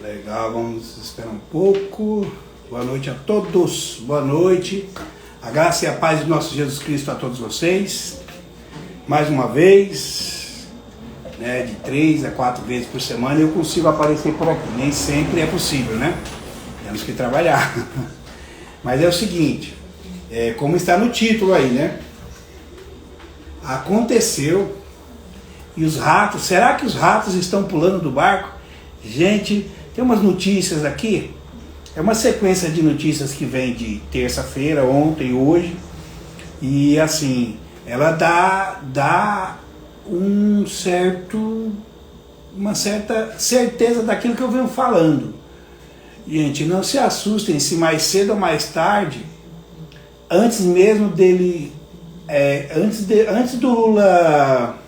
Legal, vamos esperar um pouco. Boa noite a todos, boa noite. A graça e a paz de nosso Jesus Cristo a todos vocês. Mais uma vez, né, de 3 a 4 vezes por semana eu consigo aparecer por aqui. Nem sempre é possível, né? Temos que trabalhar. Mas é o seguinte, como está no título aí, né? Aconteceu e os ratos, será que os ratos estão pulando do barco? Gente, tem umas notícias aqui, é uma sequência de notícias que vem de terça-feira, ontem, hoje, e assim, ela dá uma certa certeza daquilo que eu venho falando. Gente, não se assustem se mais cedo ou mais tarde, antes mesmo dele, antes do Lula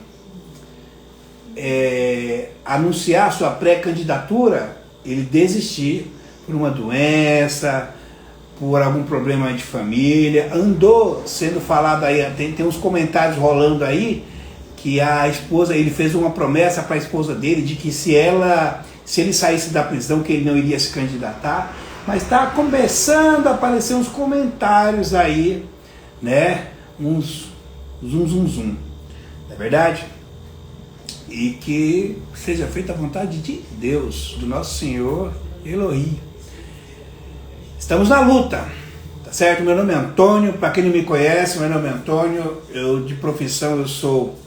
anunciar sua pré-candidatura, ele desistir por uma doença, por algum problema de família, andou sendo falado aí, tem uns comentários rolando aí, que a esposa, ele fez uma promessa para a esposa dele, de que se ele saísse da prisão, que ele não iria se candidatar, mas está começando a aparecer uns comentários aí, né, uns zum, não é verdade? E que seja feita a vontade de Deus, do nosso Senhor Elohim. Estamos na luta, tá certo? Meu nome é Antônio, para quem não me conhece, meu nome é Antônio, de profissão eu sou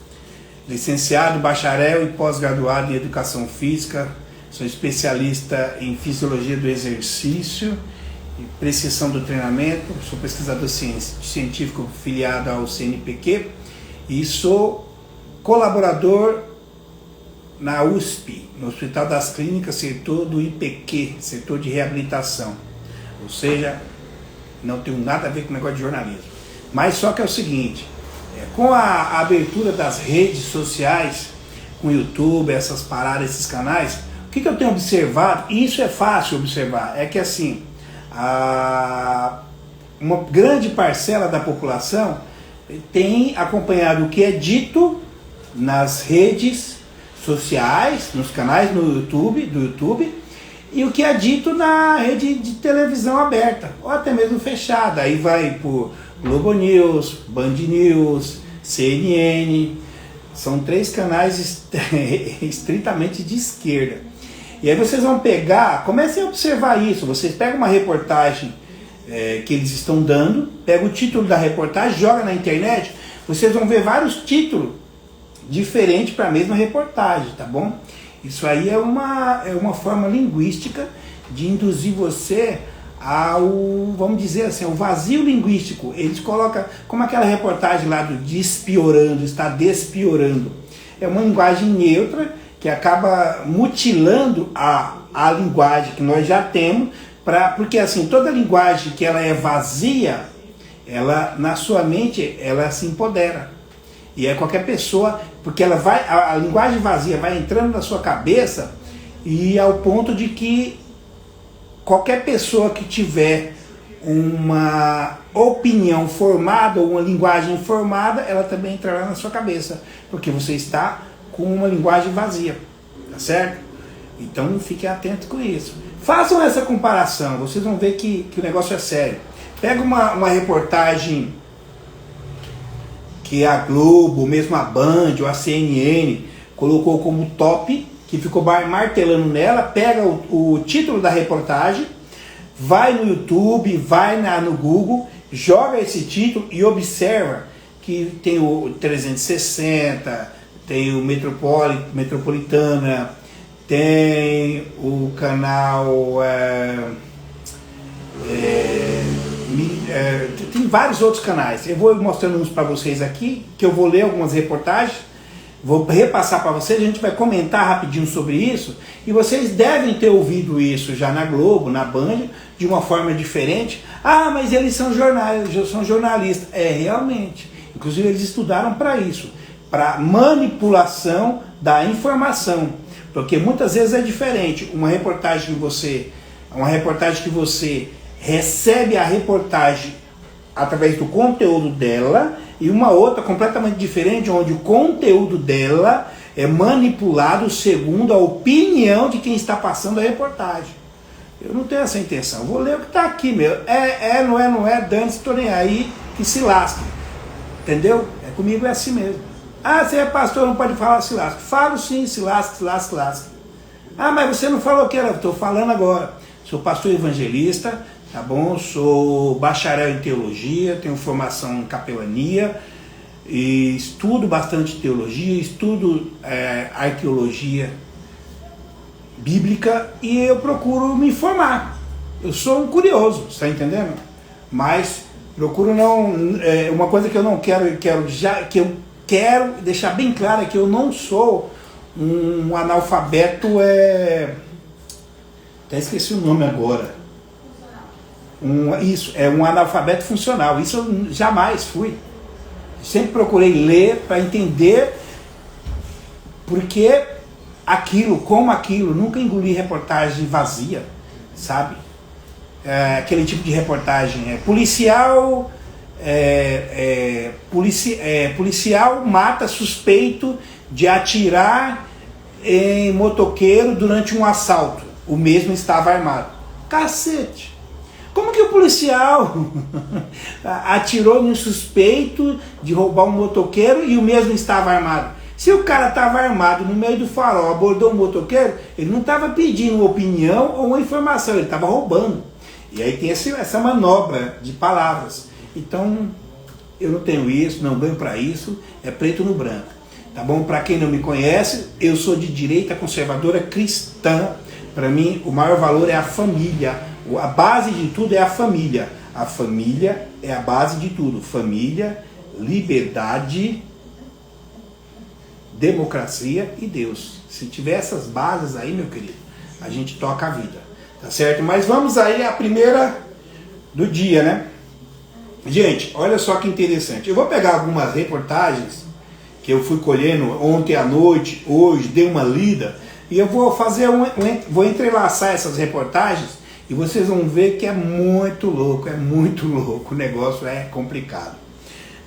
licenciado, bacharel e pós-graduado em Educação Física, sou especialista em Fisiologia do Exercício e Precisão do Treinamento, sou pesquisador científico filiado ao CNPq e sou colaborador na USP, no Hospital das Clínicas, setor do IPQ, setor de reabilitação. Ou seja, não tenho nada a ver com o negócio de jornalismo. Mas só que é o seguinte, com a abertura das redes sociais, com o YouTube, essas paradas, esses canais, o que eu tenho observado, e isso é fácil observar, é que assim, uma grande parcela da população tem acompanhado o que é dito nas redes sociais, nos canais do YouTube, e o que é dito na rede de televisão aberta, ou até mesmo fechada. Aí vai por Globo News, Band News, CNN, são 3 canais estritamente de esquerda. E aí vocês vão pegar, comecem a observar isso, vocês pegam uma reportagem que eles estão dando, pega o título da reportagem, joga na internet, vocês vão ver vários títulos diferente para a mesma reportagem, tá bom? Isso aí é uma forma linguística de induzir você ao, vamos dizer assim, ao vazio linguístico. Eles colocam, como aquela reportagem lá do despiorando, está despiorando. É uma linguagem neutra que acaba mutilando a linguagem que nós já temos, porque assim, toda linguagem que ela é vazia, ela, na sua mente, ela se empodera. E é qualquer pessoa, porque ela vai, a linguagem vazia vai entrando na sua cabeça e ao ponto de que qualquer pessoa que tiver uma opinião formada ou uma linguagem formada, ela também entrará na sua cabeça, porque você está com uma linguagem vazia, tá certo? Então fiquem atentos com isso. Façam essa comparação, vocês vão ver que o negócio é sério. Pega uma reportagem que a Globo, mesmo a Band ou a CNN colocou como top, que ficou martelando nela, pega o título da reportagem, vai no YouTube, vai no Google, joga esse título e observa que tem o 360, tem o Metropolitana, tem o canal... tem vários outros canais. Eu vou mostrando uns para vocês aqui, que eu vou ler algumas reportagens, vou repassar para vocês, a gente vai comentar rapidinho sobre isso, e vocês devem ter ouvido isso já na Globo, na Band, de uma forma diferente. Ah, mas eles são jornalistas. Realmente. Inclusive eles estudaram para isso, para manipulação da informação, porque muitas vezes é diferente. Uma reportagem que você recebe a reportagem através do conteúdo dela, e uma outra completamente diferente, onde o conteúdo dela é manipulado segundo a opinião de quem está passando a reportagem. Eu não tenho essa intenção. Vou ler o que está aqui, meu. Não é, dane-se, estou nem aí, que se lasque. Entendeu? Comigo é assim mesmo. Ah, você é pastor, não pode falar se lasque. Falo sim, se lasque. Ah, mas você não falou que era. Estou falando agora. Sou pastor evangelista, tá bom? Sou bacharel em teologia, tenho formação em capelania, e estudo bastante teologia, estudo arqueologia bíblica e eu procuro me informar. Eu sou um curioso, está entendendo? Mas procuro não... uma coisa que eu não quero, que eu quero deixar bem claro é que eu não sou um analfabeto... até esqueci o nome agora. Um analfabeto funcional. Isso eu jamais fui. Sempre procurei ler para entender porque como aquilo, nunca engoli reportagem vazia, sabe? Aquele tipo de reportagem policial, policial mata suspeito de atirar em motoqueiro durante um assalto. O mesmo estava armado. Cacete! Como que o policial atirou no suspeito de roubar um motoqueiro e o mesmo estava armado? Se o cara estava armado no meio do farol, abordou um motoqueiro, ele não estava pedindo uma opinião ou uma informação, ele estava roubando. E aí tem essa manobra de palavras. Então, eu não tenho isso, não ganho para isso, é preto no branco. Tá bom? Para quem não me conhece, eu sou de direita conservadora cristã. Para mim, o maior valor é a família. A base de tudo é a família. A família é a base de tudo. Família, liberdade, democracia e Deus. Se tiver essas bases aí, meu querido, a gente toca a vida. Tá certo? Mas vamos aí à primeira do dia, né? Gente, olha só que interessante. Eu vou pegar algumas reportagens que eu fui colhendo ontem à noite, hoje, dei uma lida, e eu vou fazer vou entrelaçar essas reportagens e vocês vão ver que é muito louco, o negócio é complicado.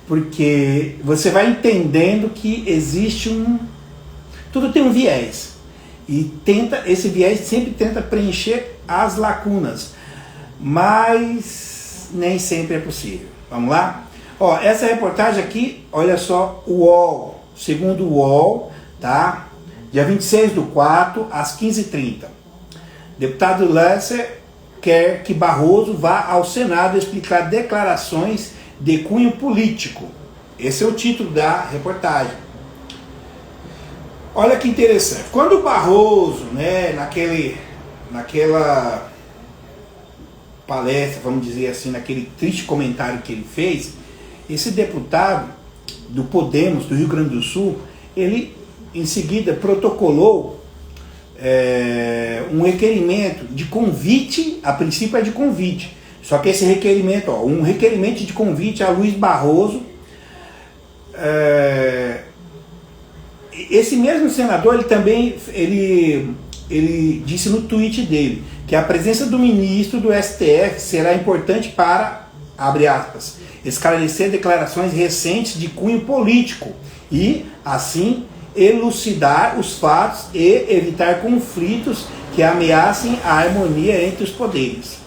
Porque você vai entendendo que existe tudo tem um viés. E esse viés sempre tenta preencher as lacunas. Mas nem sempre é possível. Vamos lá? Ó, essa reportagem aqui, olha só, o UOL, segundo o UOL, tá? Dia 26/4, às 15h30. Deputado Lasser quer que Barroso vá ao Senado explicar declarações de cunho político. Esse é o título da reportagem. Olha que interessante. Quando o Barroso, né, naquela palestra, vamos dizer assim, naquele triste comentário que ele fez, esse deputado do Podemos, do Rio Grande do Sul, ele em seguida protocolou um requerimento de convite, a princípio é de convite, só que esse requerimento, um requerimento de convite a Luiz Barroso, esse mesmo senador, ele também ele disse no tweet dele que a presença do ministro do STF será importante para, abre aspas, esclarecer declarações recentes de cunho político e, assim, elucidar os fatos e evitar conflitos que ameacem a harmonia entre os poderes.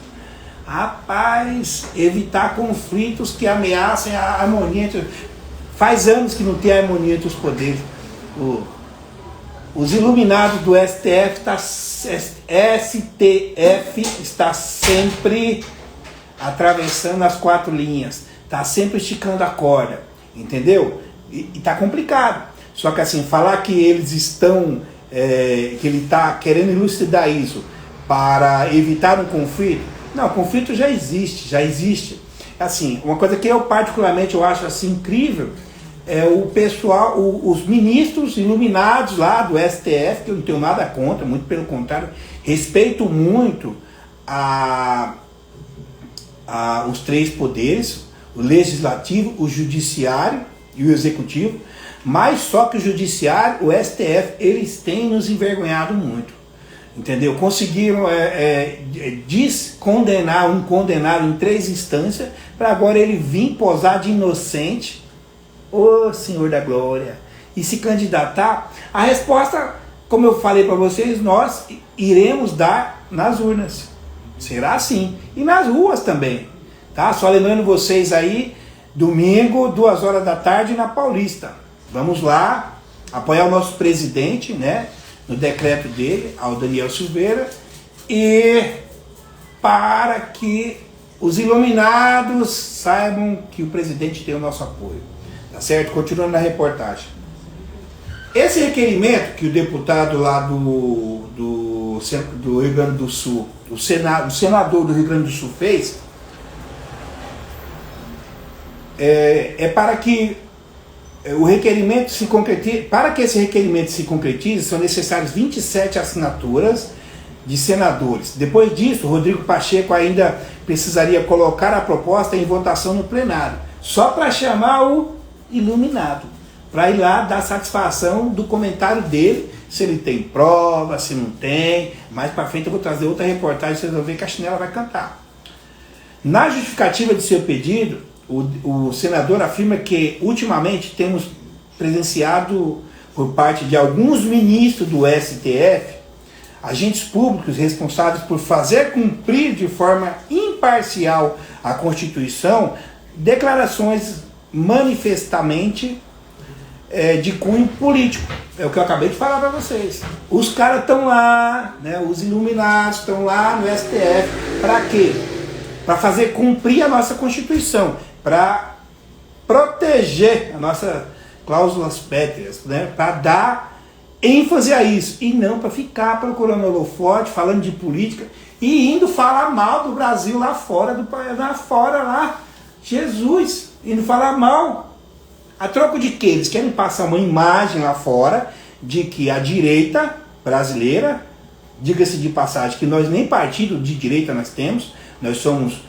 Rapaz, evitar conflitos que ameacem a harmonia entre... Faz anos que não tem harmonia entre os poderes. Os iluminados do STF está sempre atravessando as 4 linhas, está sempre esticando a corda, entendeu? E está complicado. Só que assim, falar que eles estão, que ele está querendo elucidar isso para evitar um conflito, não, o conflito já existe. Assim, uma coisa que eu particularmente eu acho assim incrível é o pessoal, os ministros iluminados lá do STF, que eu não tenho nada contra, muito pelo contrário, respeito muito os 3 poderes, o legislativo, o judiciário e o executivo, mas só que o judiciário, o STF, eles têm nos envergonhado muito, entendeu? Conseguiram descondenar um condenado em 3 instâncias, para agora ele vir posar de inocente. Ô Senhor da Glória! e se candidatar? A resposta, como eu falei para vocês, nós iremos dar nas urnas. Será assim. E nas ruas também. Tá? Só lembrando vocês aí, domingo, 2 horas da tarde na Paulista. Vamos lá apoiar o nosso presidente, né, no decreto dele, ao Daniel Silveira, e para que os iluminados saibam que o presidente tem o nosso apoio. Tá certo? Continuando na reportagem. Esse requerimento que o deputado lá do Rio Grande do Sul, o senador do Rio Grande do Sul fez, é para que o requerimento se concretize. Para que esse requerimento se concretize, são necessárias 27 assinaturas de senadores. Depois disso, Rodrigo Pacheco ainda precisaria colocar a proposta em votação no plenário, só para chamar o iluminado, para ir lá dar satisfação do comentário dele, se ele tem prova, se não tem. Mais para frente eu vou trazer outra reportagem, vocês vão ver que a chinela vai cantar. Na justificativa de seu pedido, o senador afirma que ultimamente temos presenciado por parte de alguns ministros do STF, agentes públicos responsáveis por fazer cumprir de forma imparcial a Constituição, declarações manifestamente de cunho político. É o que eu acabei de falar para vocês. Os caras estão lá, né, os iluminados estão lá no STF. Para quê? Para fazer cumprir a nossa Constituição, para proteger as nossas cláusulas pétreas, né, para dar ênfase a isso, e não para ficar procurando holofote, falando de política e indo falar mal do Brasil lá fora, do país, lá fora, lá, Jesus, indo falar mal. A troco de quê? Eles querem passar uma imagem lá fora de que a direita brasileira, diga-se de passagem, que nós nem partido de direita nós temos, nós somos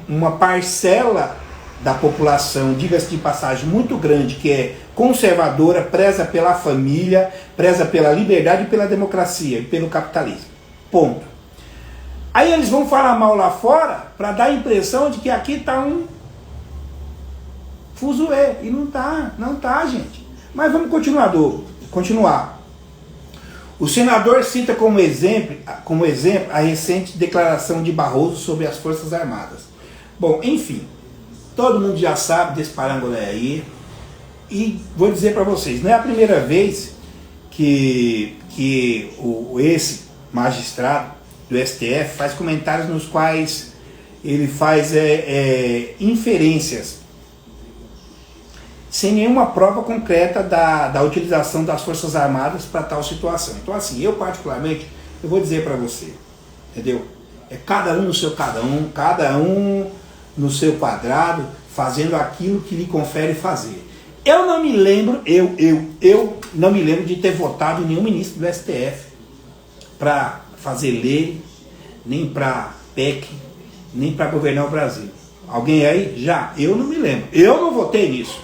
uma parcela da população, diga-se de passagem, muito grande, que é conservadora, preza pela família, preza pela liberdade e pela democracia e pelo capitalismo. Ponto. Aí eles vão falar mal lá fora para dar a impressão de que aqui está um fuzuê. E não tá, gente. Mas vamos continuar. O senador cita como exemplo a recente declaração de Barroso sobre as Forças Armadas. Bom, enfim, todo mundo já sabe desse parangolé aí. E vou dizer para vocês, não é a primeira vez que esse magistrado do STF faz comentários nos quais ele faz inferências sem nenhuma prova concreta da utilização das Forças Armadas para tal situação. Então assim, eu particularmente, eu vou dizer para você, entendeu? É cada um no seu cada um no seu quadrado, fazendo aquilo que lhe confere fazer. Eu não me lembro, eu não me lembro de ter votado em nenhum ministro do STF para fazer lei, nem para PEC, nem para governar o Brasil. Alguém aí? Já. Eu não me lembro. Eu não votei nisso.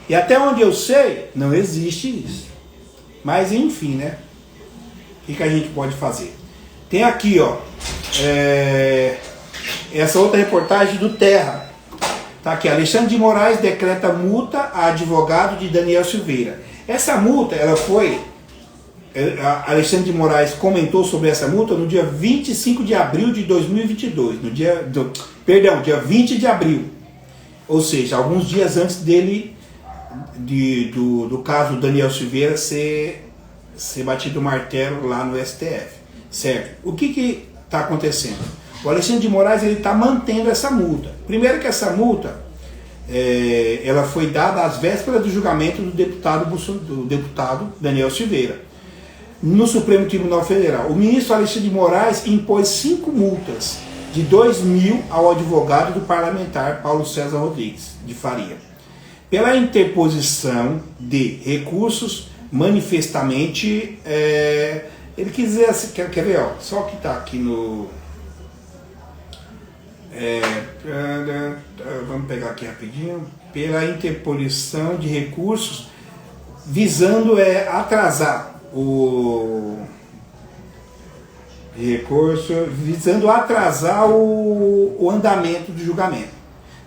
E até onde eu sei, não existe isso. Mas enfim, né? O que a gente pode fazer? Tem aqui, ó, essa outra reportagem do Terra. Tá aqui, Alexandre de Moraes decreta multa a advogado de Daniel Silveira. Essa multa, ela foi... Alexandre de Moraes comentou sobre essa multa no dia 25 de abril de 2022. Dia 20 de abril. Ou seja, alguns dias antes dele... do caso Daniel Silveira ser batido o martelo lá no STF, certo? O que está acontecendo? O Alexandre de Moraes está mantendo essa multa. Primeiro que essa multa ela foi dada às vésperas do julgamento do deputado Daniel Silveira no Supremo Tribunal Federal. O ministro Alexandre de Moraes impôs 5 multas de 2 mil ao advogado do parlamentar Paulo César Rodrigues de Faria, pela interposição de recursos manifestamente... ele quis dizer assim, quer ver, ó, só que está aqui no... vamos pegar aqui rapidinho. Pela interposição de recursos visando atrasar o andamento do julgamento.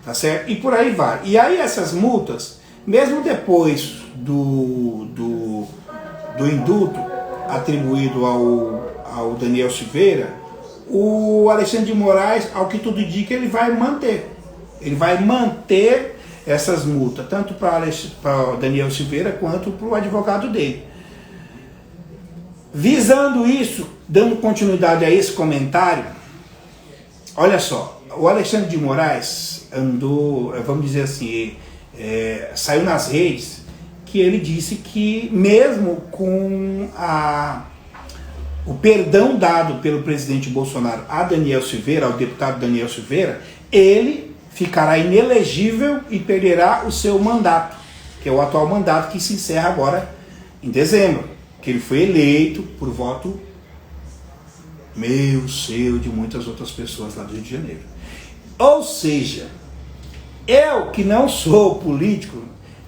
Tá certo? E por aí vai. E aí essas multas, mesmo depois do indulto atribuído ao Daniel Silveira, o Alexandre de Moraes, ao que tudo indica, ele vai manter. Ele vai manter essas multas, tanto para o Daniel Silveira quanto para o advogado dele. Visando isso, dando continuidade a esse comentário, olha só, o Alexandre de Moraes andou, vamos dizer assim, saiu nas redes que ele disse que mesmo com o perdão dado pelo presidente Bolsonaro a Daniel Silveira, ao deputado Daniel Silveira, ele ficará inelegível e perderá o seu mandato, que é o atual mandato que se encerra agora em dezembro, que ele foi eleito por voto meu, seu, de muitas outras pessoas lá do Rio de Janeiro. Ou seja, eu que não sou político,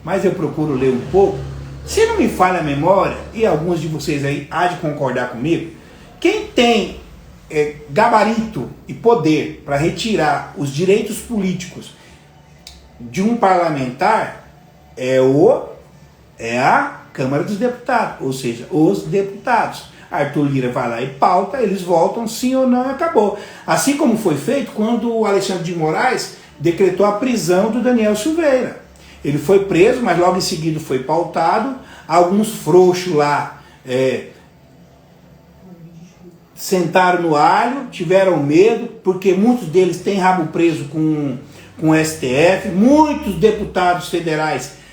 mas eu procuro ler um pouco, se não me falha a memória, e alguns de vocês aí há de concordar comigo, quem tem gabarito e poder para retirar os direitos políticos de um parlamentar é a Câmara dos Deputados, ou seja, os deputados. Arthur Lira vai lá e pauta, eles votam sim ou não e acabou. Assim como foi feito quando o Alexandre de Moraes decretou a prisão do Daniel Silveira. Ele foi preso, mas logo em seguida foi pautado. Alguns frouxos lá sentaram no alho, tiveram medo, porque muitos deles têm rabo preso com o STF. Muitos deputados federais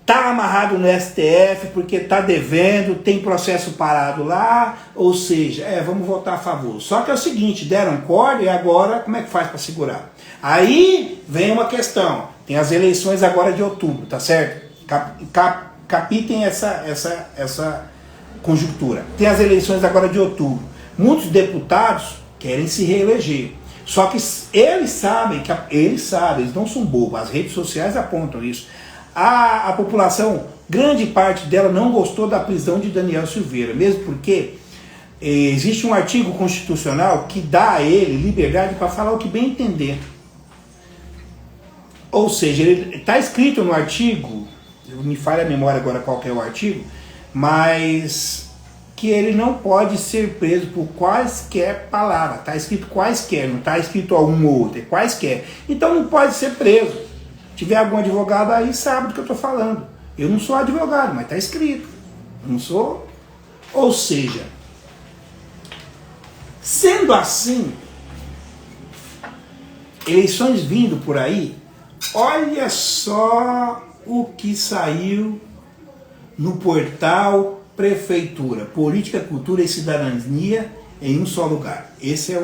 tá amarrado no STF porque tá devendo, tem processo parado lá, ou seja, vamos votar a favor. Só que é o seguinte, deram corda e agora como é que faz para segurar? Aí vem uma questão, tem as eleições agora de outubro, tá certo? Capitem essa conjuntura. Tem as eleições agora de outubro. Muitos deputados querem se reeleger. Só que eles sabem, eles não são bobos, as redes sociais apontam isso. A população, grande parte dela não gostou da prisão de Daniel Silveira, mesmo porque existe um artigo constitucional que dá a ele liberdade para falar o que bem entender. Ou seja, está escrito no artigo, me falha a memória agora qual que é o artigo, mas que ele não pode ser preso por quaisquer palavras. Está escrito quaisquer, não está escrito algum outro, é quaisquer. Então não pode ser preso. Se tiver algum advogado aí, sabe do que eu estou falando. Eu não sou advogado, mas está escrito. Eu não sou. Ou seja, sendo assim, eleições vindo por aí, olha só o que saiu no portal Prefeitura, Política, Cultura e Cidadania em um só lugar. Esse é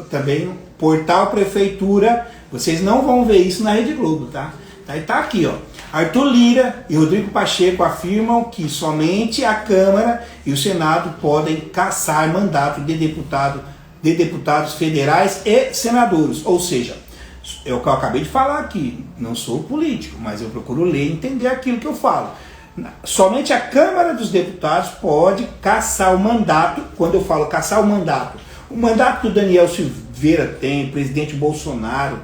também um portal Prefeitura, vocês não vão ver isso na Rede Globo, tá? Tá aqui, ó. Arthur Lira e Rodrigo Pacheco afirmam que somente a Câmara e o Senado podem cassar mandato de deputados federais e senadores. Ou seja, é o que eu acabei de falar aqui. Não sou político, mas eu procuro ler e entender aquilo que eu falo. Somente a Câmara dos Deputados pode cassar o mandato. Quando eu falo cassar o mandato que o Daniel Silveira tem, o presidente Bolsonaro,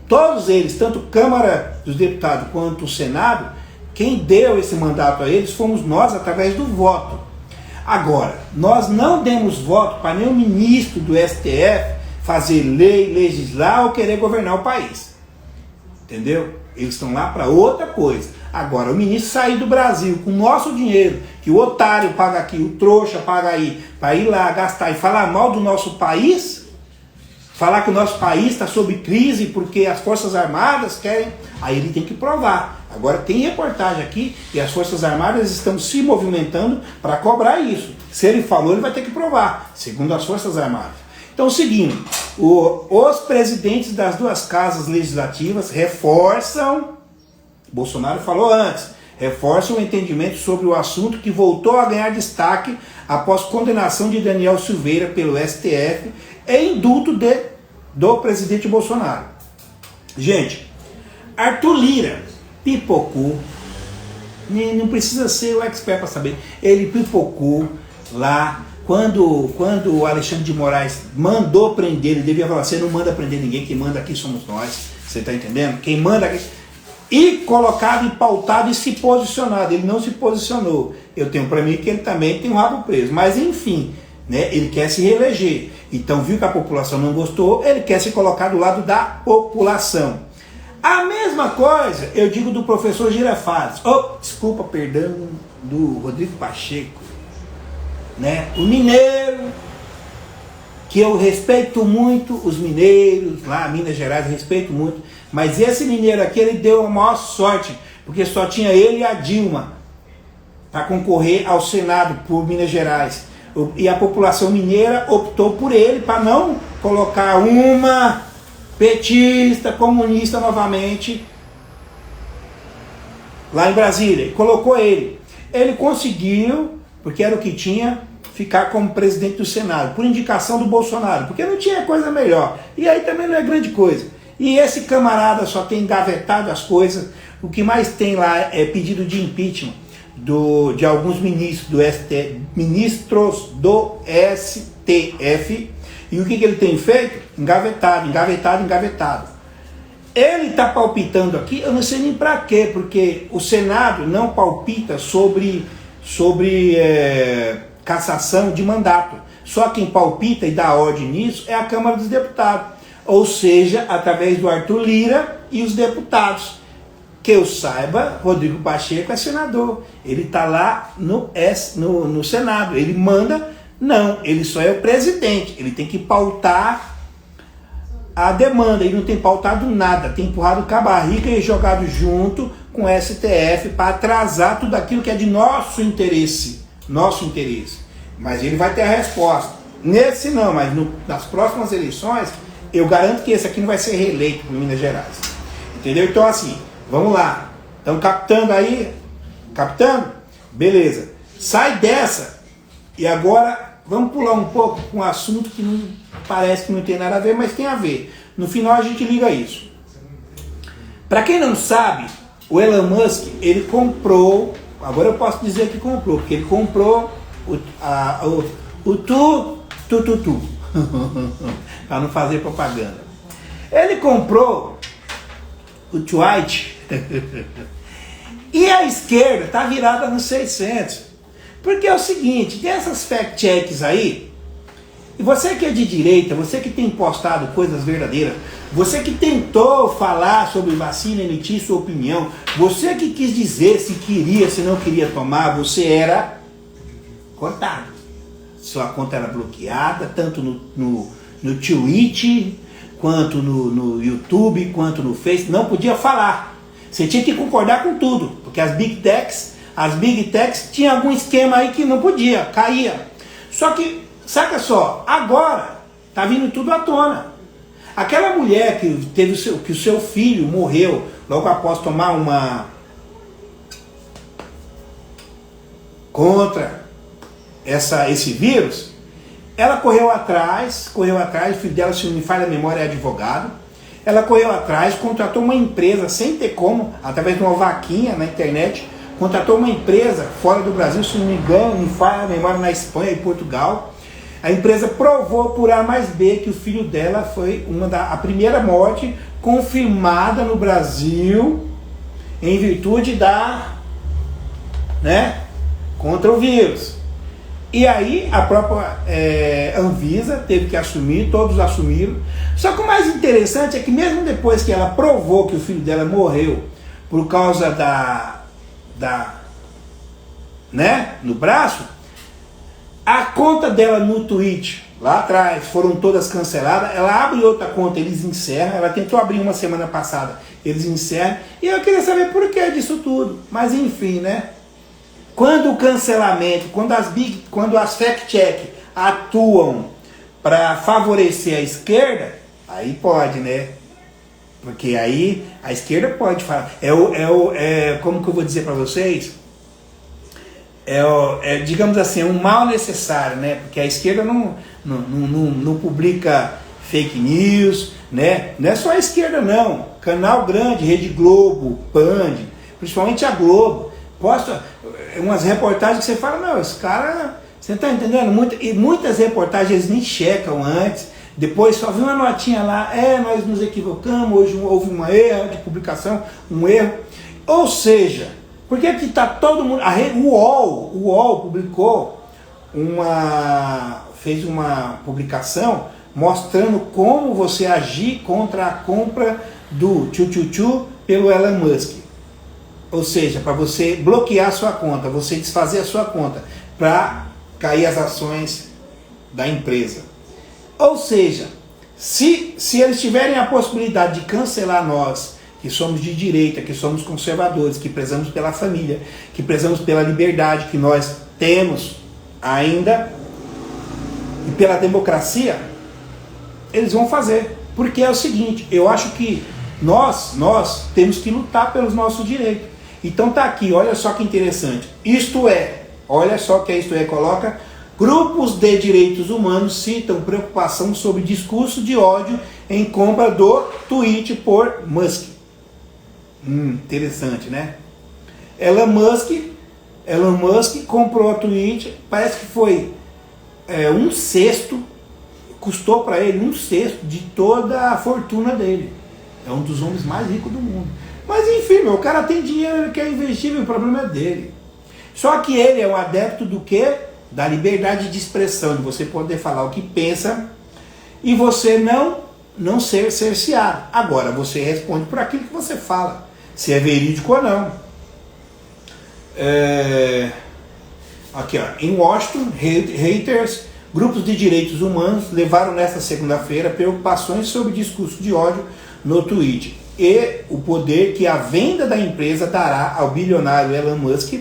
todos eles, tanto Câmara dos Deputados quanto o Senado, quem deu esse mandato a eles fomos nós através do voto. Agora, nós não demos voto para nenhum ministro do STF fazer lei, legislar ou querer governar o país. Entendeu? Eles estão lá para outra coisa. Agora, o ministro sair do Brasil com o nosso dinheiro, que o otário paga aqui, o trouxa paga aí, para ir lá gastar e falar mal do nosso país, falar que o nosso país está sob crise porque as Forças Armadas querem, aí ele tem que provar. Agora tem reportagem aqui e as Forças Armadas estão se movimentando para cobrar isso. Se ele falou, ele vai ter que provar, segundo as Forças Armadas. Então, seguindo, os presidentes das duas casas legislativas reforçam, Bolsonaro falou antes, reforçam o entendimento sobre o assunto que voltou a ganhar destaque após condenação de Daniel Silveira pelo STF e indulto do presidente Bolsonaro. Gente, Arthur Lira pipocou, não precisa ser o expert para saber, ele pipocou lá quando o Alexandre de Moraes mandou prender, ele devia falar, você não manda prender ninguém, quem manda aqui somos nós, você está entendendo? Quem manda aqui... e colocado e pautado e se posicionado. Ele não se posicionou. Eu tenho para mim que ele também tem um rabo preso. Mas enfim, né, ele quer se reeleger. Então viu que a população não gostou, ele quer se colocar do lado da população. A mesma coisa eu digo do professor Girafales. Oh, desculpa, perdão, do Rodrigo Pacheco. Né? O mineiro, que eu respeito muito, os mineiros lá, Minas Gerais, respeito muito. Mas esse mineiro aqui, ele deu a maior sorte, porque só tinha ele e a Dilma para concorrer ao Senado por Minas Gerais. E a população mineira optou por ele para não colocar uma petista, comunista novamente lá em Brasília. Colocou ele. Ele conseguiu, porque era o que tinha, ficar como presidente do Senado, por indicação do Bolsonaro, porque não tinha coisa melhor. E aí também não é grande coisa. E esse camarada só tem engavetado as coisas. O que mais tem lá é pedido de impeachment de alguns ministros do ministros do STF. E o que ele tem feito? Engavetado, engavetado, engavetado. Ele está palpitando aqui, eu não sei nem para quê, porque o Senado não palpita sobre cassação de mandato. Só quem palpita e dá ordem nisso é a Câmara dos Deputados. Ou seja, através do Arthur Lira e os deputados. Que eu saiba, Rodrigo Pacheco é senador. Ele está lá no Senado. Ele manda? Não, ele só é o presidente. Ele tem que pautar a demanda. Ele não tem pautado nada. Tem empurrado com a barriga e jogado junto com o STF para atrasar tudo aquilo que é de nosso interesse. Nosso interesse. Mas ele vai ter a resposta. Nesse não, mas nas próximas eleições, eu garanto que esse aqui não vai ser reeleito por Minas Gerais. Entendeu? Então assim, vamos lá. Estão captando aí? Captando? Beleza. Sai dessa. E agora, vamos pular um pouco com um assunto que não parece que não tem nada a ver, mas tem a ver. No final a gente liga isso. Para quem não sabe, o Elon Musk, ele comprou, agora eu posso dizer que comprou, porque ele comprou o Tu. Para não fazer propaganda. Ele comprou o Twitter e a esquerda está virada nos 600. Porque é o seguinte, tem essas fact-checks aí, e você que é de direita, você que tem postado coisas verdadeiras, você que tentou falar sobre vacina, emitir sua opinião, você que quis dizer se queria, se não queria tomar, você era cortado. Sua conta era bloqueada, tanto no Twitch, quanto no YouTube, quanto no Facebook, não podia falar. Você tinha que concordar com tudo, porque as Big Techs tinham algum esquema aí que não podia, caía. Só que, saca só, agora tá vindo tudo à tona. Aquela mulher que o seu filho morreu logo após tomar uma contra esse vírus, ela correu atrás, o filho dela, se não me falha a memória, é advogado. Ela correu atrás, contratou uma empresa, sem ter como, através de uma vaquinha na internet, contratou uma empresa fora do Brasil, se não me engano, me falha a memória, na Espanha e Portugal. A empresa provou por A mais B que o filho dela foi a primeira morte confirmada no Brasil em virtude contra o vírus. E aí a própria Anvisa teve que assumir, todos assumiram. Só que o mais interessante é que mesmo depois que ela provou que o filho dela morreu por causa no braço, a conta dela no Twitch, lá atrás, foram todas canceladas. Ela abre outra conta, eles encerram. Ela tentou abrir uma semana passada, eles encerram. E eu queria saber por que disso tudo. Mas enfim, né? Quando o cancelamento, quando as fact-check atuam para favorecer a esquerda, aí pode, né? Porque aí a esquerda pode falar. Como que eu vou dizer para vocês? Digamos assim, é um mal necessário, né? Porque a esquerda não publica fake news, né? Não é só a esquerda não. Canal grande, Rede Globo, Band, principalmente a Globo, posta umas reportagens que você fala, não, esse cara, você tá entendendo? E muitas reportagens eles nem checam antes, Depois só vi uma notinha lá, nós nos equivocamos, hoje houve um erro de publicação, um erro. Ou seja, por que que está todo mundo... O UOL publicou fez uma publicação mostrando como você agir contra a compra do tchu-tchu-tchu pelo Elon Musk. Ou seja, para você bloquear a sua conta, você desfazer a sua conta, para cair as ações da empresa. Ou seja, se eles tiverem a possibilidade de cancelar nós, que somos de direita, que somos conservadores, que prezamos pela família, que prezamos pela liberdade que nós temos ainda, e pela democracia, eles vão fazer. Porque é o seguinte, eu acho que nós temos que lutar pelos nossos direitos. Então tá aqui, olha só que interessante. Isto é, olha só que Isto É coloca: grupos de direitos humanos citam preocupação sobre discurso de ódio em compra do tweet por Musk. Interessante, né? Elon Musk comprou a tweet, parece que foi um sexto, custou para ele um sexto de toda a fortuna dele. É um dos homens mais ricos do mundo. Mas enfim, o cara tem dinheiro, ele quer investir, o problema é dele. Só que ele é um adepto do quê? Da liberdade de expressão, de você poder falar o que pensa e você não ser cerceado. Agora, você responde por aquilo que você fala, se é verídico ou não. Aqui, ó, em Washington, haters, grupos de direitos humanos levaram nesta segunda-feira preocupações sobre discurso de ódio no Twitter e o poder que a venda da empresa dará ao bilionário Elon Musk,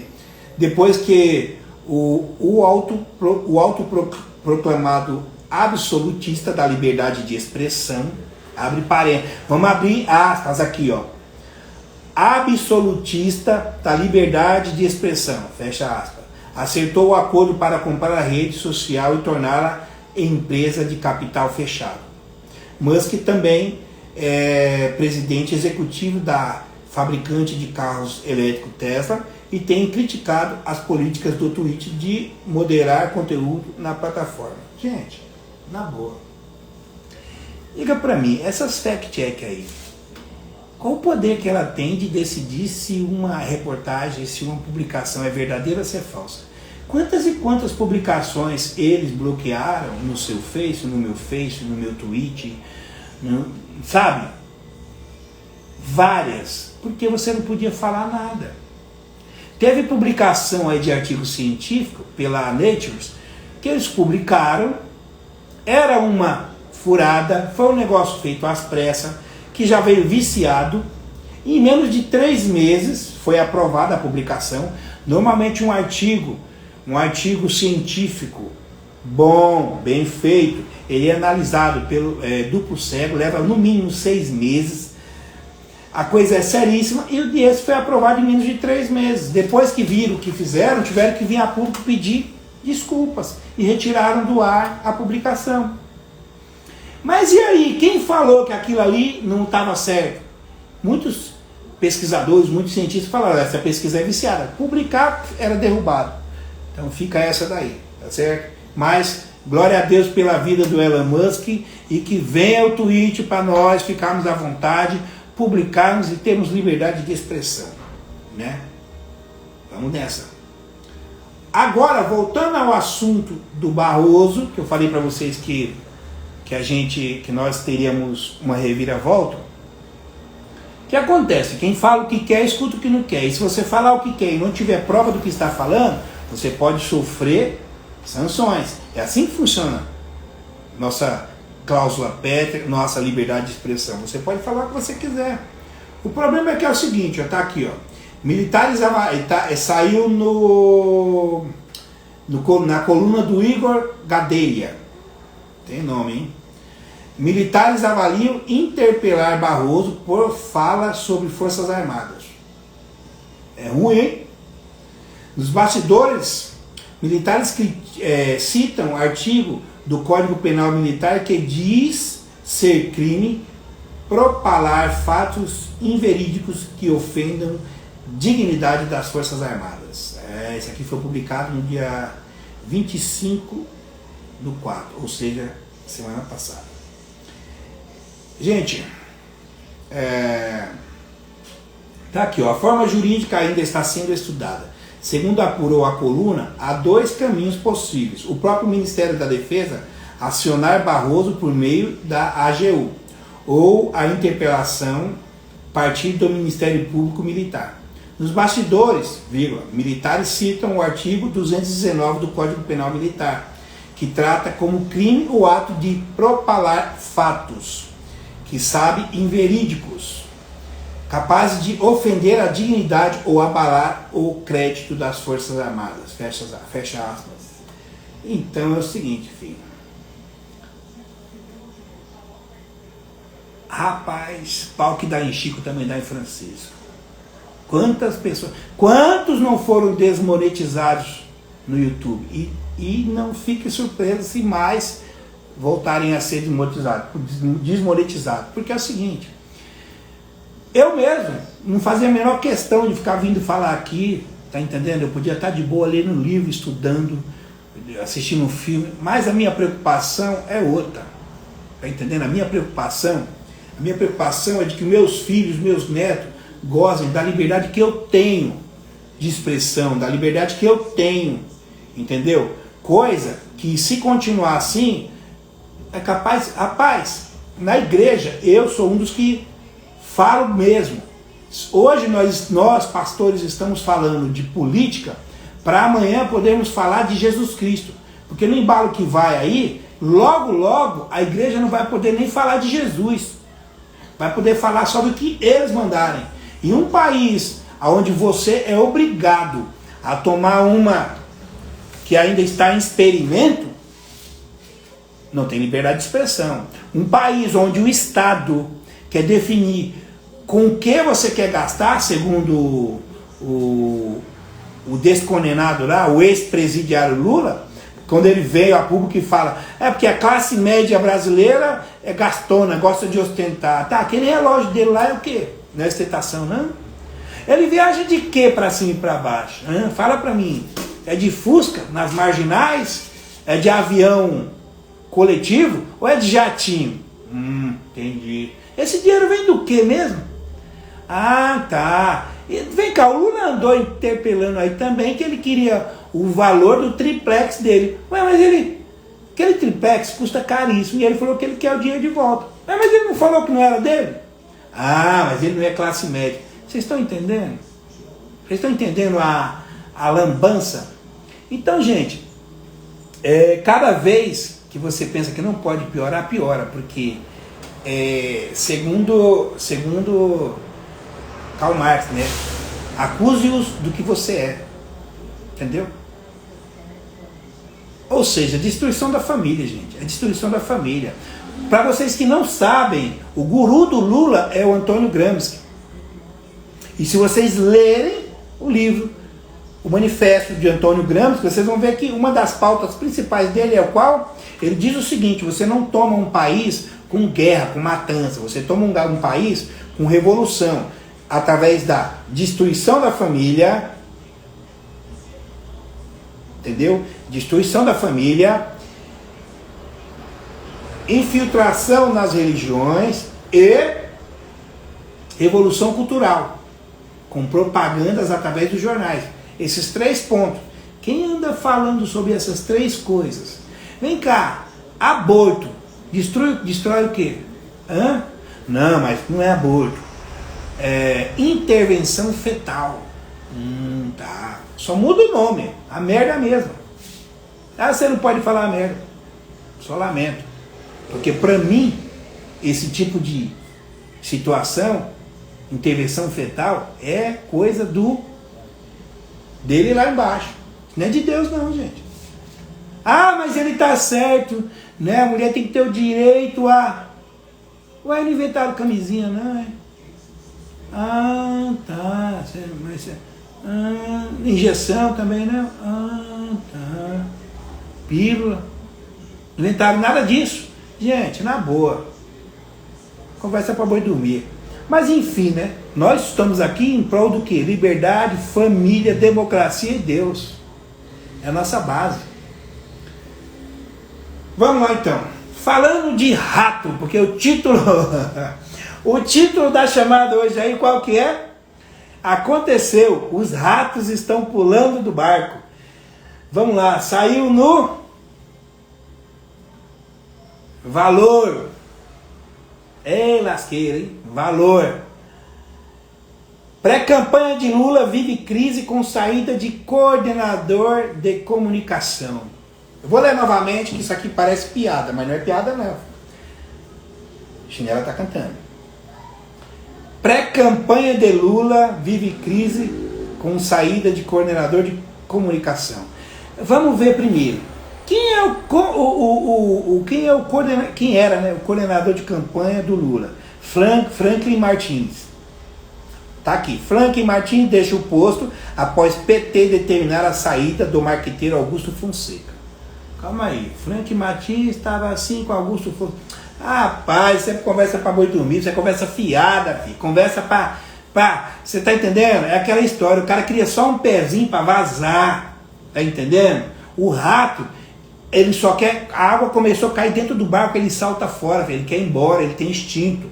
depois que o autoproclamado absolutista da liberdade de expressão, abre parênteses, vamos abrir aspas aqui, ó, absolutista da liberdade de expressão, fecha aspas, acertou o acordo para comprar a rede social e torná-la empresa de capital fechado. Musk também é presidente executivo da fabricante de carros elétricos Tesla e tem criticado as políticas do Twitter de moderar conteúdo na plataforma. Gente, na boa, diga pra mim, essas fact-check aí, qual o poder que ela tem de decidir se uma reportagem, se uma publicação é verdadeira ou se é falsa? Quantas e quantas publicações eles bloquearam no seu Face, no meu Face, no meu Tweet, sabe? Várias, porque você não podia falar nada. Teve publicação aí de artigo científico pela Nature, que eles publicaram, era uma furada, foi um negócio feito às pressas, que já veio viciado, e em menos de 3 meses foi aprovada a publicação. Normalmente um artigo científico bom, bem feito, ele é analisado pelo duplo cego, leva no mínimo 6 meses, a coisa é seríssima, e esse foi aprovado em menos de 3 meses. Depois que viram o que fizeram, tiveram que vir a público pedir desculpas, e retiraram do ar a publicação. Mas e aí, quem falou que aquilo ali não estava certo? Muitos pesquisadores, muitos cientistas falaram, essa pesquisa é viciada, publicar era derrubado. Então fica essa daí, tá certo? Mas glória a Deus pela vida do Elon Musk, e que venha o tweet para nós ficarmos à vontade, publicarmos e termos liberdade de expressão, né? Vamos nessa. Agora, voltando ao assunto do Barroso, que eu falei para vocês que nós teríamos uma reviravolta. O que acontece? Quem fala o que quer, escuta o que não quer. E se você falar o que quer e não tiver prova do que está falando, você pode sofrer sanções. É assim que funciona nossa cláusula pétrea, nossa liberdade de expressão. Você pode falar o que você quiser. O problema é que é o seguinte, ó, tá aqui, ó. Militares saiu na coluna do Igor Gadelha. Tem nome, hein? Militares avaliam interpelar Barroso por fala sobre Forças Armadas. É ruim, hein? Nos bastidores, militares citam artigo do Código Penal Militar que diz ser crime propalar fatos inverídicos que ofendam dignidade das Forças Armadas. Esse aqui foi publicado no dia 25/4, ou seja, semana passada. Gente, tá aqui, ó, a forma jurídica ainda está sendo estudada. Segundo apurou a coluna, há 2 caminhos possíveis. O próprio Ministério da Defesa acionar Barroso por meio da AGU, ou a interpelação partir do Ministério Público Militar. Nos bastidores, militares citam o artigo 219 do Código Penal Militar, que trata como crime o ato de propalar fatos, que sabe inverídicos, capazes de ofender a dignidade ou abalar o crédito das Forças Armadas. Fecha aspas. Então é o seguinte, filho. Rapaz, pau que dá em Chico também dá em Francisco. Quantas pessoas, quantos não foram desmonetizados no YouTube? E não fique surpreso se mais voltarem a ser desmonetizados. Porque é o seguinte, eu mesmo não fazia a menor questão de ficar vindo falar aqui, tá entendendo? Eu podia estar de boa lendo um livro, estudando, assistindo um filme, mas a minha preocupação é outra, tá entendendo? A minha preocupação é de que meus filhos, meus netos, gozem da liberdade que eu tenho de expressão, da liberdade que eu tenho, entendeu? Coisa que, se continuar assim, é capaz... Rapaz, na igreja, eu sou um dos que falo mesmo. Hoje nós pastores, estamos falando de política para amanhã podermos falar de Jesus Cristo. Porque no embalo que vai aí, logo a igreja não vai poder nem falar de Jesus. Vai poder falar sobre o que eles mandarem. Em um país onde você é obrigado a tomar uma que ainda está em experimento, não tem liberdade de expressão. Um país onde o Estado quer definir com o que você quer gastar, segundo o descondenado lá, o ex-presidiário Lula, quando ele veio a público e fala, porque a classe média brasileira é gastona, gosta de ostentar. Tá, aquele relógio dele lá é o quê? Não é ostentação, não? Ele viaja de quê para cima e para baixo? Fala para mim. É de Fusca, nas marginais? É de avião coletivo? Ou é de jatinho? Entendi. Esse dinheiro vem do quê mesmo? Ah, tá. E vem cá, o Lula andou interpelando aí também que ele queria o valor do triplex dele. Ué, mas aquele triplex custa caríssimo e ele falou que ele quer o dinheiro de volta. Ué, mas ele não falou que não era dele? Ah, mas ele não é classe média. Vocês estão entendendo? Vocês estão entendendo a lambança? Então, gente, cada vez que você pensa que não pode piorar, piora, porque segundo Karl Marx, né? Acuse-os do que você é. Entendeu? Ou seja, destruição da família, gente. É destruição da família. Para vocês que não sabem, o guru do Lula é o Antônio Gramsci. E se vocês lerem o livro, o manifesto de Antônio Gramsci, vocês vão ver que uma das pautas principais dele é o qual? Ele diz o seguinte: você não toma um país com guerra, com matança. Você toma um país com revolução, através da destruição da família, entendeu? Destruição da família, infiltração nas religiões e revolução cultural, com propagandas através dos jornais. Esses 3 pontos. Quem anda falando sobre essas 3 coisas? Vem cá, aborto destrói o quê? Não, mas não é aborto. Intervenção fetal. Tá. Só muda o nome. A merda é a mesma. Você não pode falar a merda. Só lamento. Porque para mim, esse tipo de situação, intervenção fetal, é coisa dele lá embaixo. Não é de Deus não, gente. Mas ele tá certo, né? A mulher tem que ter o direito a... Ué, não inventaram camisinha, não, é? Tá. Mas, injeção também, né? Tá. Pílula. Não inventaram nada disso. Gente, na boa. Conversa para boi dormir. Mas enfim, né? Nós estamos aqui em prol do quê? Liberdade, família, democracia e Deus. É a nossa base. Vamos lá então. falando de rato, porque o título o título da chamada hoje aí qual que é? Aconteceu, os ratos estão pulando do barco. Vamos lá, saiu no Valor. Ei, lasqueira, hein? Valor. Pré-campanha de Lula vive crise com saída de coordenador de comunicação. Eu vou ler novamente, que isso aqui parece piada, mas não é piada não. Chinela tá cantando. Pré-campanha de Lula vive crise com saída de coordenador de comunicação. Vamos ver primeiro. Quem era, né, o coordenador de campanha do Lula? Franklin Martins. Tá aqui. Franklin Martins deixa o posto após PT determinar a saída do marqueteiro Augusto Fonseca. Calma aí. Franklin Martins estava assim com Augusto Fonseca. Rapaz, você conversa para boi dormir, você conversa fiada, filho. Conversa para... Você tá entendendo? É aquela história, o cara queria só um pezinho para vazar. Tá entendendo? O rato, ele só quer... A água começou a cair dentro do barco, ele salta fora, filho. Ele quer ir embora, ele tem instinto.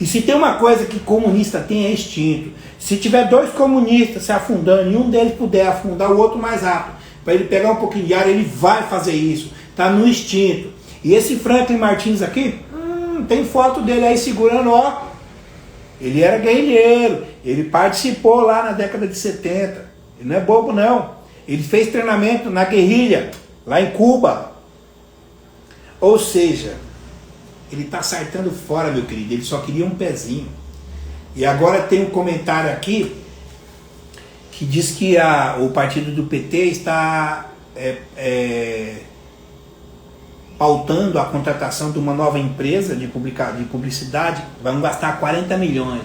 E se tem uma coisa que comunista tem, é instinto. Se tiver dois comunistas se afundando e um deles puder afundar o outro mais rápido, para ele pegar um pouquinho de ar, ele vai fazer isso. Tá no instinto. E esse Franklin Martins aqui, tem foto dele aí segurando, ó. Ele era guerrilheiro. Ele participou lá na década de 70. Ele não é bobo, não. Ele fez treinamento na guerrilha, lá em Cuba. Ou seja, ele está saltando fora, meu querido. Ele só queria um pezinho. E agora tem um comentário aqui que diz que o partido do PT está pautando a contratação de uma nova empresa de publicidade. Vamos gastar 40 milhões.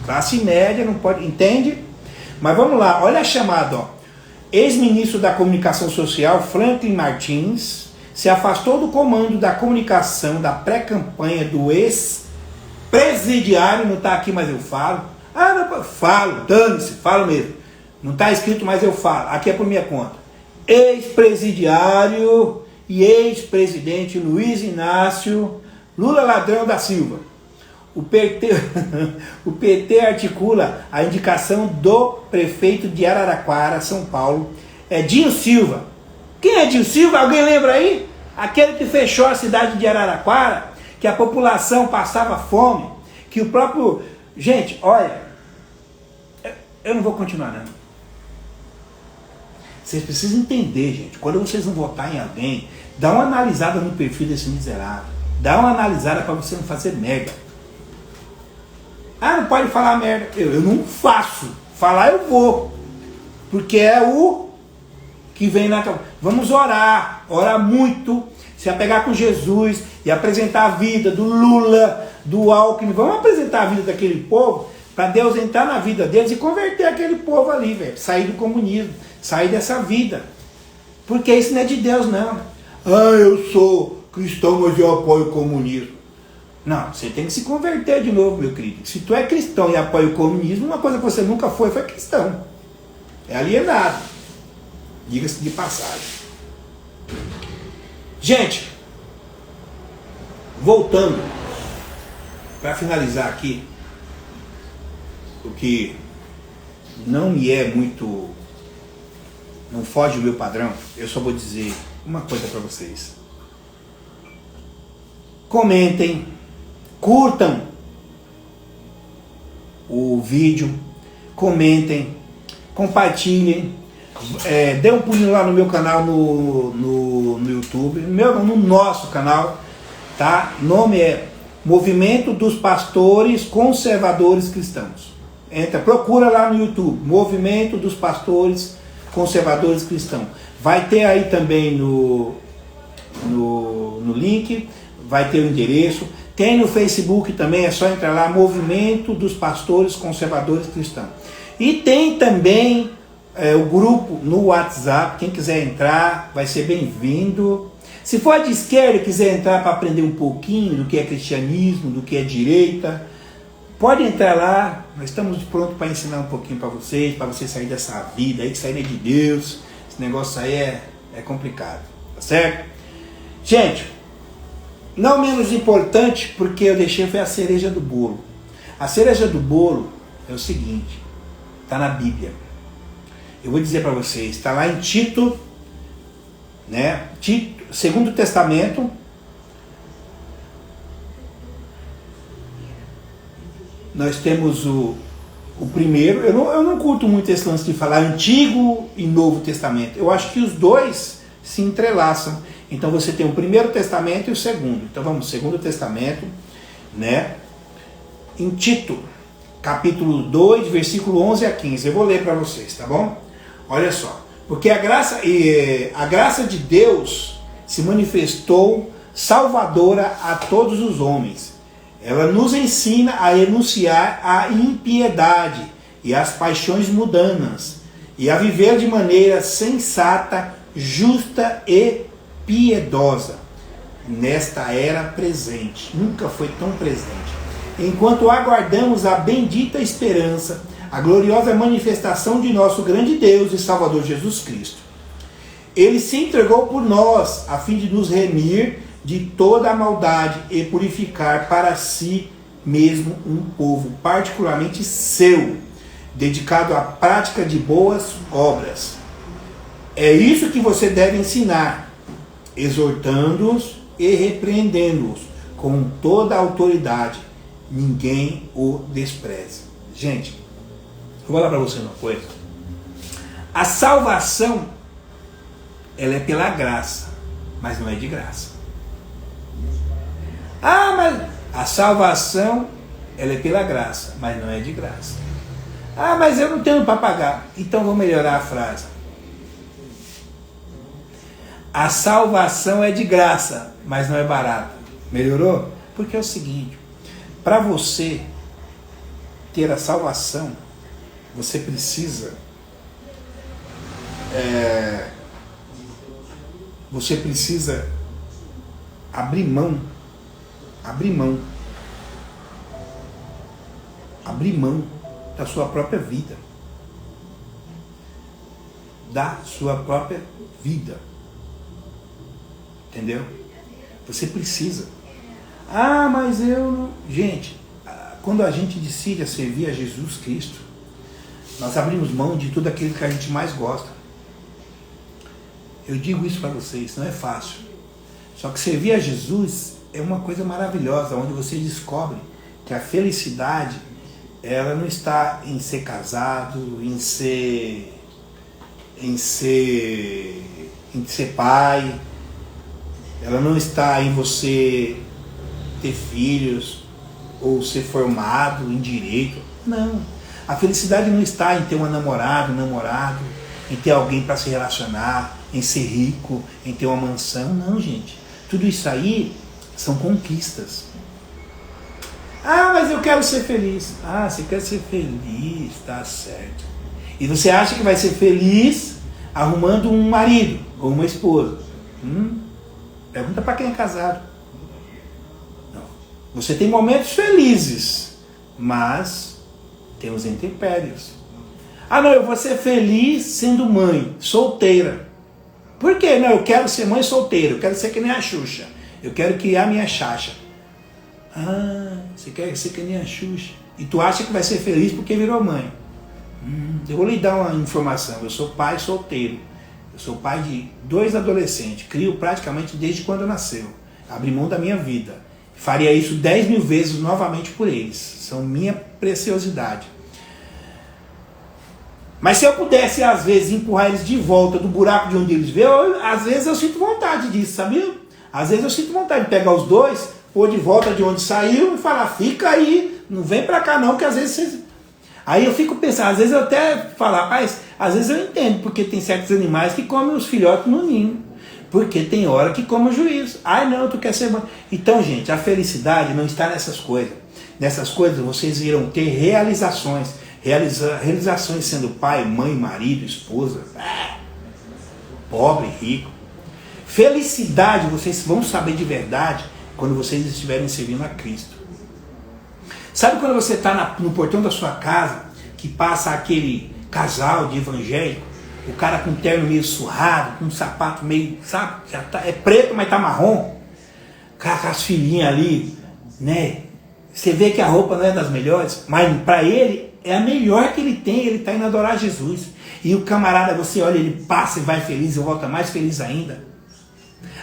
Classe média não pode... Entende? Mas vamos lá. Olha a chamada, ó. Ex-ministro da Comunicação Social, Franklin Martins, se afastou do comando da comunicação da pré-campanha do ex-presidiário, não está aqui, mas eu falo. Não, falo, dane-se, falo mesmo. Não está escrito, mas eu falo. Aqui é por minha conta. Ex-presidiário e ex-presidente Luiz Inácio Lula Ladrão da Silva. O PT articula a indicação do prefeito de Araraquara, São Paulo, Dinho Silva. Quem é Dinho Silva? Alguém lembra aí? Aquele que fechou a cidade de Araraquara, que a população passava fome, que o próprio... Gente, olha, eu não vou continuar não. Vocês precisam entender, gente, quando vocês vão votar em alguém, dá uma analisada no perfil desse miserável. Dá uma analisada para você não fazer merda. Não pode falar merda. Eu não faço. Falar eu vou. Porque é o que vem na cabeça. Vamos orar. Orar muito. Se apegar com Jesus e apresentar a vida do Lula, do Alckmin. Vamos apresentar a vida daquele povo para Deus entrar na vida deles e converter aquele povo ali, velho. Sair do comunismo. Sair dessa vida. Porque isso não é de Deus, não. Eu sou cristão, mas eu apoio o comunismo. Não, você tem que se converter de novo, meu querido. Se tu é cristão e apoia o comunismo, uma coisa que você nunca foi cristão. É alienado. Diga-se de passagem. Gente, voltando, para finalizar aqui, o que não me é muito... Não foge do meu padrão, eu só vou dizer uma coisa para vocês. Comentem, curtam o vídeo, comentem, compartilhem, dê um pulinho lá no meu canal no YouTube, no nosso canal, tá? O nome é Movimento dos Pastores Conservadores Cristãos. Entra, procura lá no YouTube, Movimento dos Pastores Conservadores Cristãos. Vai ter aí também no link, vai ter o endereço. Tem no Facebook também, é só entrar lá, Movimento dos Pastores Conservadores Cristãos. E tem também o grupo no WhatsApp, quem quiser entrar vai ser bem-vindo. Se for de esquerda e quiser entrar para aprender um pouquinho do que é cristianismo, do que é direita, pode entrar lá, nós estamos prontos para ensinar um pouquinho para vocês sair dessa vida aí, que sair de Deus. Esse negócio aí é complicado, tá certo? Gente, não menos importante, porque eu deixei, foi a cereja do bolo. A cereja do bolo é o seguinte, está na Bíblia. Eu vou dizer para vocês, está lá em Tito, né? Tito, Segundo Testamento, nós temos o primeiro. Eu não curto muito esse lance de falar Antigo e Novo Testamento. Eu acho que os dois se entrelaçam. Então você tem o Primeiro Testamento e o Segundo. Então vamos, Segundo Testamento, né? Em Tito, capítulo 2, versículo 11 a 15. Eu vou ler para vocês, tá bom? Olha só. Porque a graça de Deus se manifestou salvadora a todos os homens. Ela nos ensina a enunciar a impiedade e as paixões mundanas, e a viver de maneira sensata, justa e piedosa nesta era presente. Nunca foi tão presente. Enquanto aguardamos a bendita esperança, a gloriosa manifestação de nosso grande Deus e Salvador Jesus Cristo. Ele se entregou por nós, a fim de nos remir de toda a maldade e purificar para si mesmo um povo particularmente seu, dedicado à prática de boas obras. É isso que você deve ensinar, exortando-os e repreendendo-os com toda a autoridade. Ninguém o despreze. Gente, eu vou falar para você uma coisa. A salvação, ela é pela graça, mas não é de graça. Ah, mas a salvação, ela é pela graça, mas não é de graça. Ah, mas eu não tenho para pagar. Então vou melhorar a frase. A salvação é de graça, mas não é barata. Melhorou? Porque é o seguinte, para você ter a salvação, você precisa abrir mão da sua própria vida. Da sua própria vida. Entendeu? Você precisa. Ah, mas eu não... Gente, quando a gente decide a servir a Jesus Cristo, nós abrimos mão de tudo aquilo que a gente mais gosta. Eu digo isso para vocês, não é fácil. Só que servir a Jesus é uma coisa maravilhosa, onde você descobre que a felicidade, ela não está em ser casado, em ser pai, ela não está em você ter filhos ou ser formado em direito. Não. A felicidade não está em ter uma namorada, um namorado, em ter alguém para se relacionar, em ser rico, em ter uma mansão. Não, gente. Tudo isso aí são conquistas. Ah, mas eu quero ser feliz. Ah, você quer ser feliz, tá certo. E você acha que vai ser feliz arrumando um marido ou uma esposa? Pergunta para quem é casado. Não. Você tem momentos felizes, mas tem os intempéries. Ah, não, eu vou ser feliz sendo mãe, solteira. Por quê? Não, eu quero ser mãe solteira, eu quero ser que nem a Xuxa. Eu quero criar minha Xaxa. Ah, você quer ser que nem a Xuxa. E tu acha que vai ser feliz porque virou mãe. Eu vou lhe dar uma informação. Eu sou pai solteiro. Eu sou pai de 2 adolescentes. Crio praticamente desde quando nasceu. Abri mão da minha vida. Faria isso 10 mil vezes novamente por eles. São minha preciosidade. Mas se eu pudesse, às vezes, empurrar eles de volta do buraco de onde eles veio, às vezes eu sinto vontade disso, sabia? Às vezes eu sinto vontade de pegar os dois, pôr de volta de onde saiu e falar, fica aí, não vem pra cá não, que às vezes vocês... Aí eu fico pensando, às vezes eu até falo, rapaz, às vezes eu entendo, porque tem certos animais que comem os filhotes no ninho. Porque tem hora que come o juízo. Ai não, tu quer ser... Então, gente, a felicidade não está nessas coisas. Nessas coisas vocês irão ter realizações. Realizações sendo pai, mãe, marido, esposa. Pobre, rico. Felicidade vocês vão saber de verdade quando vocês estiverem servindo a Cristo. Sabe quando você está no portão da sua casa, que passa aquele casal de evangélico, o cara com terno meio surrado, com um sapato meio, sabe, já tá, é preto, mas tá marrom. com as filhinhas ali, né? Você vê que a roupa não é das melhores, mas para ele é a melhor que ele tem, ele está indo adorar Jesus. E o camarada, você olha, ele passa e vai feliz e volta mais feliz ainda.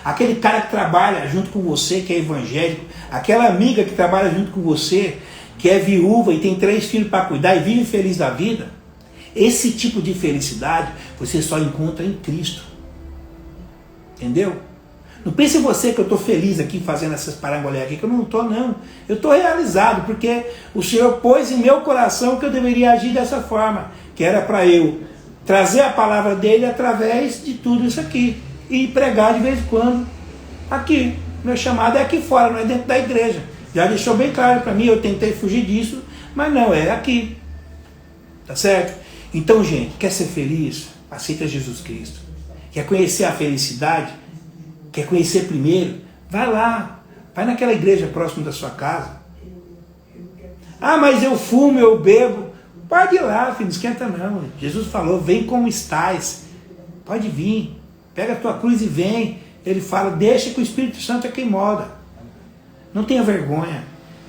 Aquele cara que trabalha junto com você, que é evangélico, aquela amiga que trabalha junto com você, que é viúva e tem 3 filhos para cuidar e vive feliz da vida, esse tipo de felicidade você só encontra em Cristo. Entendeu? Não pense em você que eu estou feliz aqui fazendo essas parangolés aqui, que eu não estou não. Eu estou realizado, porque o Senhor pôs em meu coração que eu deveria agir dessa forma, que era para eu trazer a palavra dele através de tudo isso aqui. E pregar de vez em quando aqui. Meu chamado é aqui fora, não é dentro da igreja. Já deixou bem claro para mim, eu tentei fugir disso, mas não, é aqui. Tá certo? Então, gente, quer ser feliz? Aceita Jesus Cristo. Quer conhecer a felicidade? Quer conhecer primeiro? Vai lá. Vai naquela igreja próxima da sua casa. Ah, mas eu fumo, eu bebo. Pode ir lá, filho, não esquenta não. Jesus falou, vem como estás. Pode vir. Pega a tua cruz e vem. Ele fala, deixa que o Espírito Santo é quem molda. Não tenha vergonha.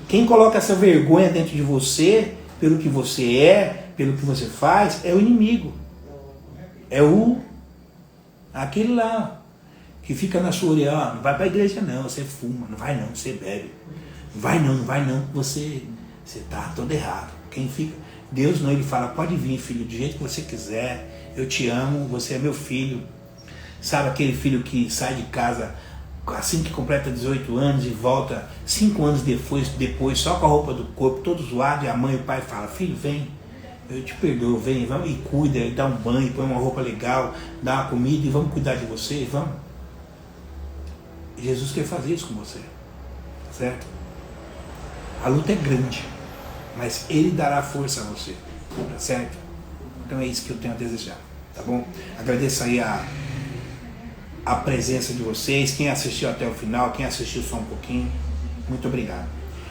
Quem coloca essa vergonha dentro de você, pelo que você é, pelo que você faz, é o inimigo. É aquele lá, que fica na sua orelha, não vai para a igreja não, você fuma, não vai não, você bebe. Não vai não, você está todo errado. Quem fica... Deus não, ele fala, pode vir, filho, do jeito que você quiser, eu te amo, você é meu filho. Sabe aquele filho que sai de casa assim que completa 18 anos e volta 5 anos depois só com a roupa do corpo, todo zoado, e a mãe e o pai falam, filho, vem, eu te perdoo, vem, vamos, e cuida, e dá um banho, põe uma roupa legal, dá uma comida e vamos cuidar de você, vamos. Jesus quer fazer isso com você, certo? A luta é grande, mas Ele dará força a você, tá certo? Então é isso que eu tenho a desejar, tá bom? Agradeço aí a presença de vocês, quem assistiu até o final, quem assistiu só um pouquinho, muito obrigado.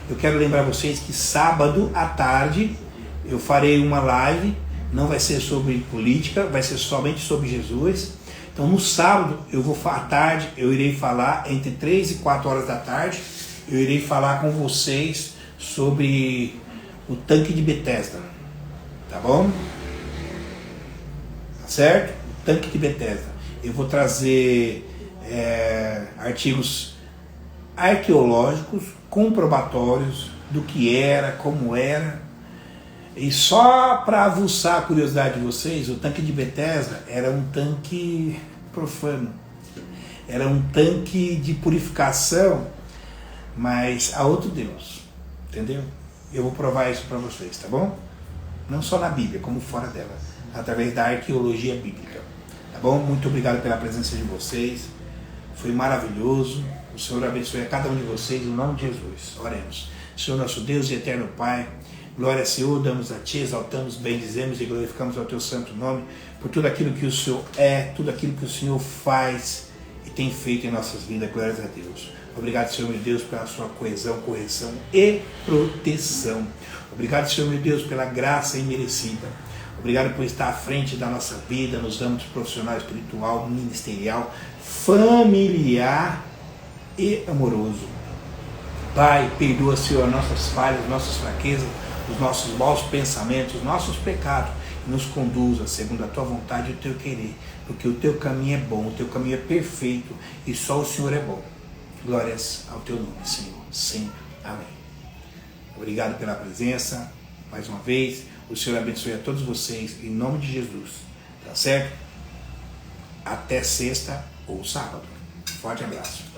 Eu quero lembrar vocês que sábado à tarde eu farei uma live, não vai ser sobre política, vai ser somente sobre Jesus. Então no sábado, à tarde, eu irei falar, entre 3 e 4 horas da tarde, eu irei falar com vocês sobre o tanque de Betesda, tá bom? Tá certo? O tanque de Betesda. Eu vou trazer artigos arqueológicos, comprobatórios do que era, como era. E só para aguçar a curiosidade de vocês, o tanque de Betesda era um tanque profano. Era um tanque de purificação, mas a outro Deus. Entendeu? Eu vou provar isso para vocês, tá bom? Não só na Bíblia, como fora dela. Através da arqueologia bíblica. Tá bom? Muito obrigado pela presença de vocês. Foi maravilhoso. O Senhor abençoe a cada um de vocês em nome de Jesus. Oremos. Senhor nosso Deus e eterno Pai, glória ao Senhor, damos a Ti, exaltamos, bendizemos e glorificamos ao Teu santo nome por tudo aquilo que o Senhor é, tudo aquilo que o Senhor faz e tem feito em nossas vidas. Glórias a Deus. Obrigado, Senhor meu Deus, pela sua coesão, correção e proteção. Obrigado, Senhor meu Deus, pela graça imerecida. Obrigado por estar à frente da nossa vida, nos âmbitos profissional, espiritual, ministerial, familiar e amoroso. Pai, perdoa, Senhor, nossas falhas, nossas fraquezas, os nossos maus pensamentos, os nossos pecados, e nos conduza segundo a Tua vontade e o Teu querer, porque o Teu caminho é bom, o Teu caminho é perfeito e só o Senhor é bom. Glórias ao Teu nome, Senhor, sempre. Amém. Obrigado pela presença, mais uma vez. O Senhor abençoe a todos vocês, em nome de Jesus. Tá certo? Até sexta ou sábado. Forte abraço.